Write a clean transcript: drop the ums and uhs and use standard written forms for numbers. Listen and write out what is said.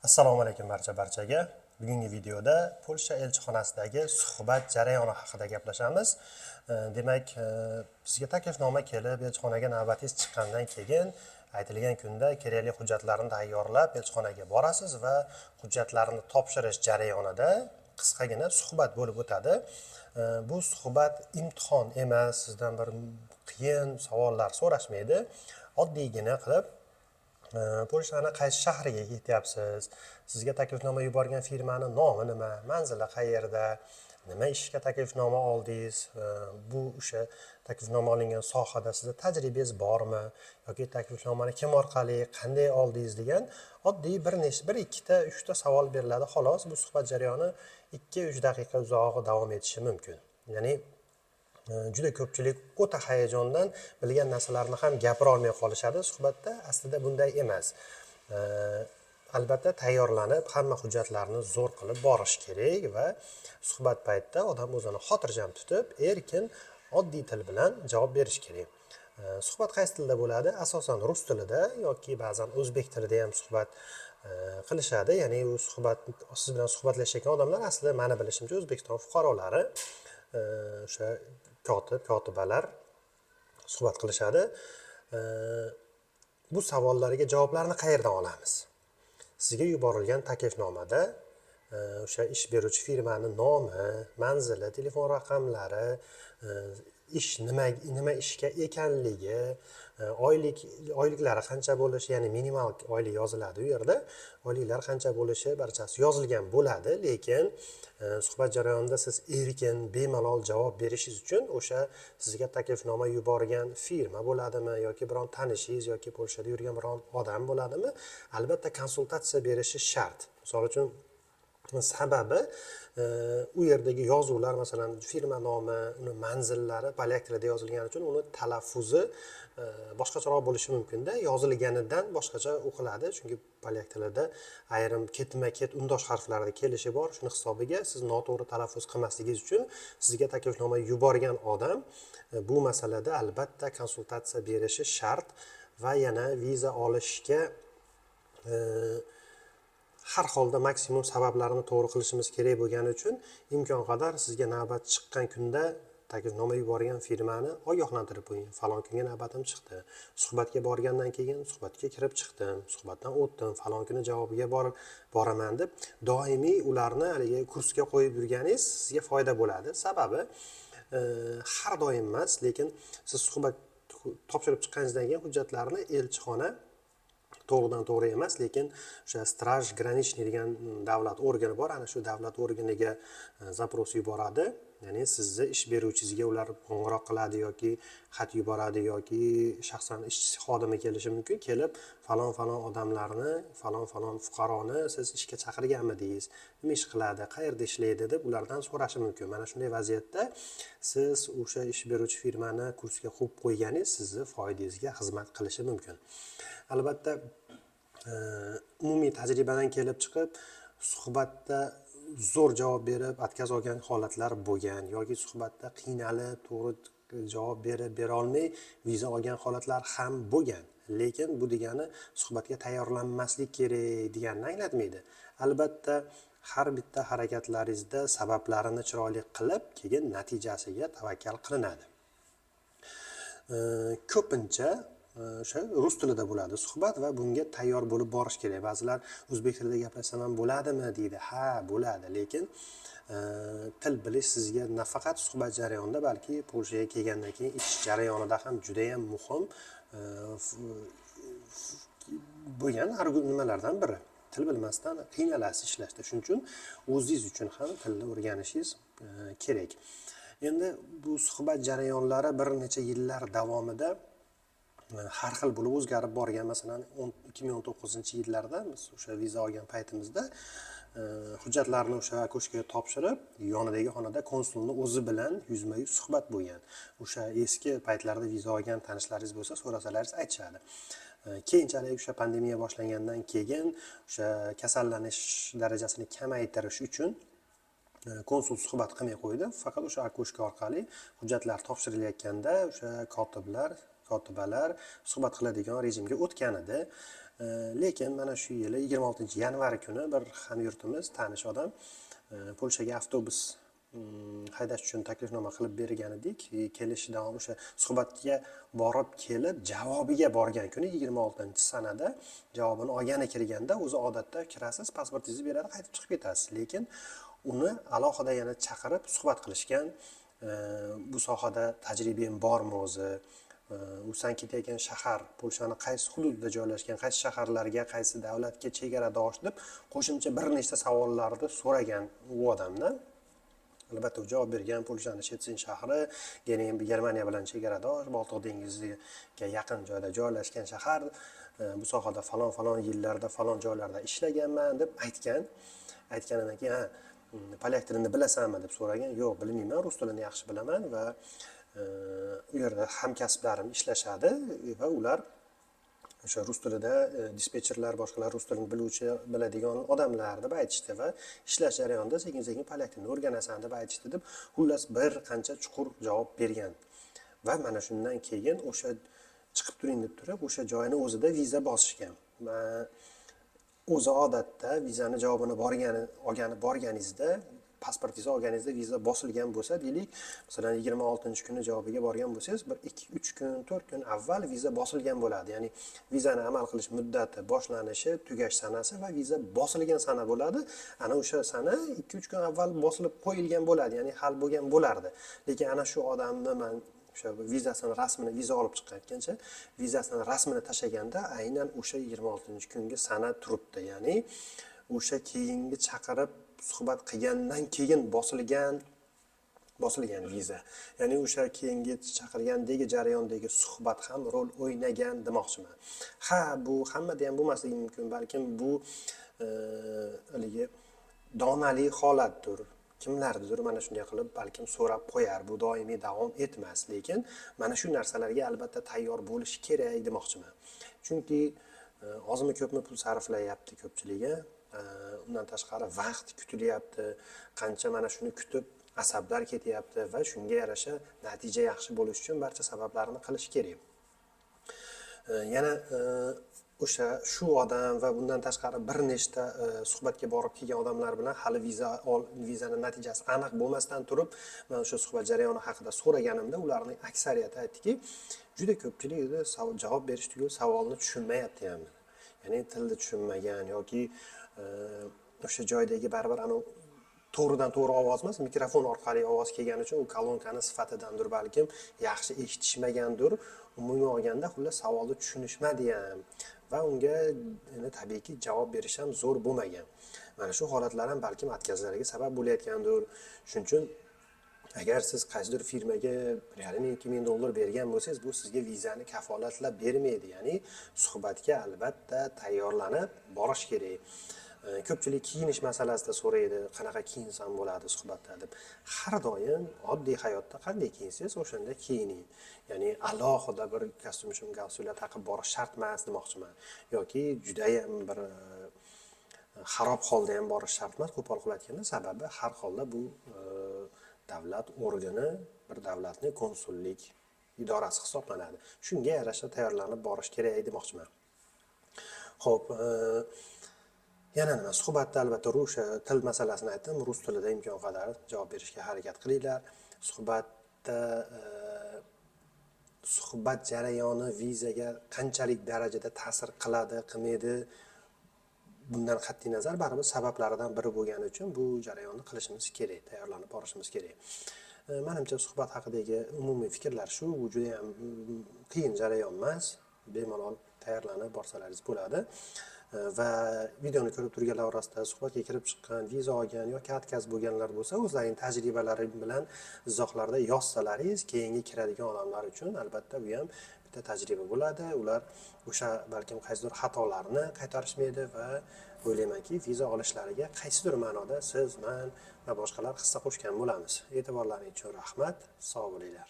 Assalomu alaykum barchaga. Bugungi videoda Polsha elchixonasidagi suhbat jarayoni haqida gaplashamiz. Demak, sizga taklifnoma kelib, elchixonaga navbatingiz chiqqandan keyin aytilgan kunda kerakli hujjatlarni tayyorlab elchixonaga borasiz va hujjatlarni topshirish jarayonida qisqagina suhbat bo'lib o'tadi. Bu suhbat imtihon emas, sizdan bir qiyin savollar so'rashmaydi. Oddiygina qilib Polshani qaysi shahriga ketyapsiz? Sizga taklifnoma yuborgan firmani nomi nima? Manzili qayerda? Nima ishga taklifnoma oldingiz? Bu o'sha taklifnoma olingan sohada sizda tajribangiz bormi? Yoki taklifnomani kim orqali, qanday oldingiz degan oddiy bir ikkita, uchta savol beriladi. Xolos, bu suhbat jarayoni 2-3 daqiqa uzog'i davom etishi mumkin. Ya'ni juda ko'pchilik o'ta hayajondan bilgan narsalarni ham gapira olmay qolishadi. Suhbatda aslida bunday emas. Albatta tayyorlanib, hamma hujjatlarni zo'r qilib borish kerak va suhbat paytida odam o'zini xotirjam tutib, erkin, oddiy til bilan javob berish kerak. Suhbat qaysi tilda bo'ladi? Asosan rus tilida yoki ba'zan o'zbek tilida ham suhbat qilishadi. Ya'ni u siz bilan suhbatlashayotgan odamlar aslida meni bilishimcha O'zbekiston fuqarolari, o'sha kotibalar suhbat qilishadi. Bu savollarga javoblarni qayerdan olamiz? Sizga yuborilgan taklifnomada o'sha ish beruvchi firmaning nomi, manzili, telefon raqamlari, ish nima ishga ekanligi, oyliklari qancha bo'lishi, ya'ni minimal oylik yoziladi u yerda. Oyliklar qancha bo'lishi barchasi yozilgan bo'ladi, lekin suhbat jarayonida siz erkin, bemalol javob berishingiz uchun o'sha sizga taklifnoma yuborgan firma bo'ladimi yoki biron tanishingiz yoki Polshada yurgan biron odam bo'ladimi, albatta konsultatsiya berishi shart. Misol uchun sababi u yerdagi yozuvlar, masalan, firma nomi, uni manzillari polyak tilida yozilgani uchun uni talaffuzi boshqacharoq bo'lishi mumkin-da, yozilganidan boshqacha o'qiladi, chunki polyak tilida ayrim ketma-ket undosh harflarda kelishi bor. Shuni hisobiga siz noto'g'ri talaffuz qilmasligingiz uchun sizga taklifnoma yuborgan odam bu masalada albatta konsultatsiya berishi shart va yana viza olishga har holda maksimum sabablarni to'g'ri qilishimiz kerak bo'lgani uchun imkon qadar sizga navbat chiqqan kunda taklifnoma yuborgan firmani ogohlantirib qo'ying. Falon kunga navbatim chiqdi. Suhbatga borgandan keyin suhbatga kirib chiqdim, suhbatdan o'tdim, falon kuni javobiga boraman deb doimiy ularni haligi kursga qo'yib yurganingiz sizga foyda bo'ladi. Sababi har doim emas, lekin siz suhbat topshirib chiqqaningizdan keyin hujjatlarni elchixona to'g'ridan to'g'ri emas, lekin o'sha Straj Granichniy degan davlat organi bor. Ana shu davlat organiga zapros yuboradi. Ya'ni sizni ish beruvchingizga ular qo'ng'iroq qiladi yoki xat yuboradi yoki shaxsan ish xodimi kelishi mumkin. Kelib, falon odamlarni, falon fuqaroni siz ishga chaqirganmidingiz? Nima ish qiladi, qayerda ishlaydi deb ulardan so'rashi mumkin. Mana shunday vaziyatda siz o'sha ish beruvchi firmani kursga qo'yib qo'yganingiz sizni foydangizga xizmat qilishi mumkin. Albatta umumiy tajribadan kelib chiqib, suhbatda zo'r javob berib, отказ olgan holatlar bo'lgan yoki suhbatda qiynalib, to'g'ri javob bera olmay viza olgan holatlar ham bo'lgan. Lekin bu degani suhbatga tayyorlanmaslik kerak deganini anglatmaydi. Albatta har bitta harakatlaringizda sabablarini chiroyli qilib, keyin natijasiga tavakkal qilinadi. Ko'pincha o'sha rus tilida bo'ladi suhbat va bunga tayyor bo'lib borish kerak. Ba'zilar o'zbek tilida gaplashsam ham bo'ladimi deydi. Ha, bo'ladi, lekin til bilish sizga nafaqat suhbat jarayonida, balki Polshaga kelgandan keyin ish jarayonida ham juda ham muhim bo'lgan nimalardan biri. Til bilmasdan qiynalasiz ishlashda. Shuning uchun o'zingiz uchun ham tilni o'rganishingiz kerak. Endi bu suhbat jarayonlari bir necha yillar davomida har xil bo'lib o'zgarib borgan. Masalan, 2019-yillarda biz o'sha viza olgan paytimizda hujjatlarni o'sha ko'shkga topshirib, yonidagi xonada konsulni o'zi bilan yuzma-yuz suhbat bo'lgan. O'sha eski paytlarda viza olgan tanishlaringiz bo'lsa, so'rasalaringiz aytishadi. Keyinchalik o'sha pandemiya boshlangandan keyin o'sha kasallanish darajasini kamaytirish uchun konsul suhbat qilmay qo'ydi. Faqat o'sha ko'shk orqali hujjatlar topshirilayotganda o'sha kotibalar suhbat qiladigan rejimga o'tgan edi. Lekin mana shu yili 26-yanvar kuni bir hamyurtimiz, tanish odam Polshaga avtobus haydash uchun taklifnoma qilib bergan edik. Kelishidan o'sha suhbatga borib kelib javobiga borgan kuni 26-sanada javobini olgani kirganda, o'zi odatda kirasiz, pasportingizni beradi, qaytib chiqib ketasiz. Lekin uni alohida yana chaqirib suhbat qilishgan. Bu sohada tajribam bormi o'zi? U san ketayotgan shahar Polshani qaysi hududda joylashgan, qaysi shaharlarga, qaysi davlatga chegaradosh deb qo'shimcha bir nechta savollarni so'ragan u odamdan. Albatta u javob bergan, Polshani Shetsin shahri, Germaniya bilan chegaradosh, Boltiq dengiziga yaqin joyda joylashgan shahar. Bu sohada falon yillarda falon joylarda ishlaganman deb aytgan. Aytganidan keyin polyak tilini bilasanmi deb so'ragan. Yo'q, bilmayman, rus tilini yaxshi bilaman va u yerda hamkasblarim ishlashadi va ular o'sha rus tilida dispetcherlar, boshqalar rus tilini biladigan odamlar deb aytishdi va ishlash jarayonida sekin-sekin polyak tilini o'rganasan deb aytishdi deb xullas bir qancha chuqur javob bergan. Va mana shundan keyin o'sha chiqib turing deb turib, o'sha joyni o'zida viza bosishgan. Va o'zi odatda vizani javobini borganingizda, pasportingizni olganingizda viza bosilgan bo'lsa, deylik, masalan 26-kuni javobiga borgan bo'lsangiz, bir 2-3 kun, 4 kun avval viza bosilgan bo'ladi. Ya'ni vizani amal qilish muddati, boshlanishi, tugash sanasi va viza bosilgan sana bo'ladi. Ana o'sha sana 2-3 kun avval bosilib qo'yilgan bo'ladi, ya'ni hal bo'lgan bo'lardi. Lekin ana shu odamni men o'sha vizasini rasmini, viza olib chiqayotgancha vizasini rasmini tashlaganda aynan o'sha 26-kunga sana turibdi. Ya'ni o'sha keyingi chaqirib suhbat qilgandan keyin bosilgan viza. Ya'ni o'sha keyingi chaqirgandagi jarayondagi suhbat ham rol o'ynagan demoqchiman. Bu hammada ham bo'lmasligi mumkin, balkim bu haligi donali holatdir. Kimlardir mana shunday qilib balkim so'rab qo'yar. Bu doimiy davom etmas, lekin mana shu narsalarga albatta tayyor bo'lish kerak demoqchiman. Chunki ozmi ko'pmi pul sarflayapti ko'pchiligi. Undan tashqari vaqt kutilyapti, qancha mana shuni kutib asablar ketyapti va shunga yarasha natija yaxshi bo'lish uchun barcha sabablarni qilish kerak. Yana shu odam va bundan tashqari bir nechta suhbatga borib kelgan odamlar bilan hali vizani natijasi aniq bo'lmasdan turib, men o'sha suhbat jarayoni haqida so'raganimda ularning aksariyati aytdiki, juda ko'pchilik javob berish tugul savolni tushunmayapti ham. Ya'ni tilni tushunmagan yoki o'sha joydagi baribir to'g'ridan to'g'ri ovoz emas, mikrofon orqali ovoz kelgani uchun u kolonkani sifatidandir, balkim yaxshi eshitishmagandir. Umumiy olganda xullas savolni tushunishmadi ham va unga tabiiyki javob berish ham zo'r bo'lmagan. Mana shu holatlar ham balkim atkazlarga sabab bo'layotgandir. Shuning uchun agar siz qaysidir firmaga $1,500,000 bergan bo'lsangiz, bu sizga vizani kafolatlab bermaydi. Ya'ni suhbatga albatta tayyorlanib borish kerak. Ko'pchilik kiyinish masalasida so'raydi, qanaqa kiyinsam bo'ladi suhbatda deb. Har doim oddiy hayotda qanday kiyinsangiz o'shanda kiyining. Ya'ni alohida bir kostyum galstuklar taqib borish shart emas demoqchiman. Yoki juda ham bir xarob holda ham borish shart emas. Qo'pol qilib aytganda, sababi har holda bu davlat organi, bir davlatning konsullik idorasi hisoblanadi. Shunga yarasha tayyorlanib borish kerak demoqchiman. Xo'p, yana nima? Suhbatda albatta til masalasini aytdim. Rus tilida imkon qadar javob berishga harakat qilinglar. Suhbat jarayoni vizaga qanchalik darajada ta'sir qiladi, qilmaydi? Bundan qat'iy nazar baribir sabablaridan biri bo'lgani uchun bu jarayonni qilishimiz kerak, tayyorlanib borishimiz kerak. Menimcha suhbat haqidagi umumiy fikrlar shu. Bu juda ham qiyin jarayon emas. Bemalol tayyorlanib borsalaringiz bo'ladi. Va videoni ko'rib turganlar orasida suhbatga kirib chiqqan, viza olgan yoki atkaz bo'lganlar bo'lsa, o'zlarining tajribalari bilan izohlarda yozsalaringiz, keyingi kiradigan odamlar uchun albatta bu ham bitta tajriba bo'ladi. Ular o'sha balkim qaysidir xatolarni qaytarishmaydi va o'ylaymanki, viza olishlariga qaysidir ma'noda siz, men va boshqalar hissa qo'shgan bo'lamiz. E'tiborlaringiz uchun rahmat. Sog' bo'linglar.